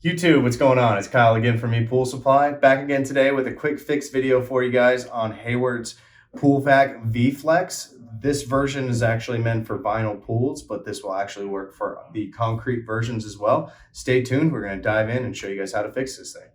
YouTube, what's going on? It's Kyle again from ePoolSupply. Back again today with a quick fix video for you guys on Hayward's PoolVac V-Flex. This version is actually meant for vinyl pools, but this will actually work for the concrete versions as well. Stay tuned. We're going to dive in and show you guys how to fix this thing.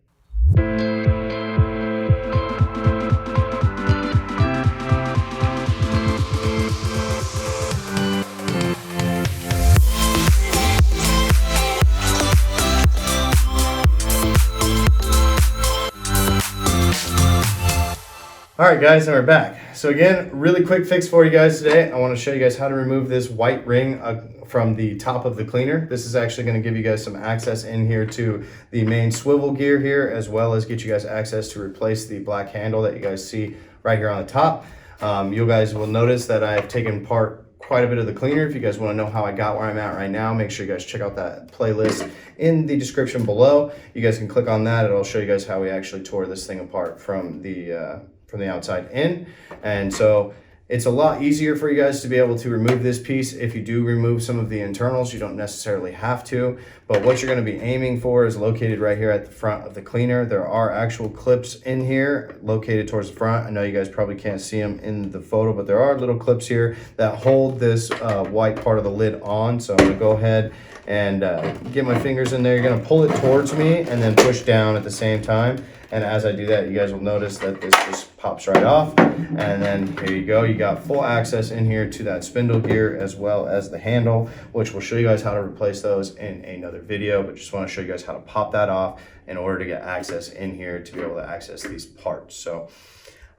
All right, guys, and we're back. So again, really quick fix for you guys today. I want to show you guys how to remove this white ring from the top of the cleaner. This is actually going to give you guys some access in here to the main swivel gear here, as well as get you guys access to replace the black handle that you guys see right here on the top. You guys will notice that I've taken part quite a bit of the cleaner. If you guys want to know how I got where I'm at right now, make sure you guys check out that playlist in the description below. You guys can click on that. It'll show you guys how we actually tore this thing apart from the outside in. And so it's a lot easier for you guys to be able to remove this piece. If you do remove some of the internals, you don't necessarily have to, but what you're going to be aiming for is located right here at the front of the cleaner. There are actual clips in here located towards the front. I know you guys probably can't see them in the photo, but there are little clips here that hold this white part of the lid on. So I'm going to go ahead and get my fingers in there. You're going to pull it towards me and then push down at the same time. And as I do that, you guys will notice that this just pops right off. And then here you go. You got full access in here to that spindle gear as well as the handle, which we'll show you guys how to replace those in another video. But just want to show you guys how to pop that off in order to get access in here to be able to access these parts. So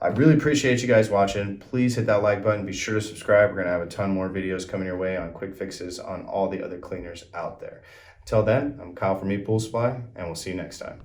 I really appreciate you guys watching. Please hit that like button. Be sure to subscribe. We're going to have a ton more videos coming your way on quick fixes on all the other cleaners out there. Until then, I'm Kyle from ePoolSupply, and we'll see you next time.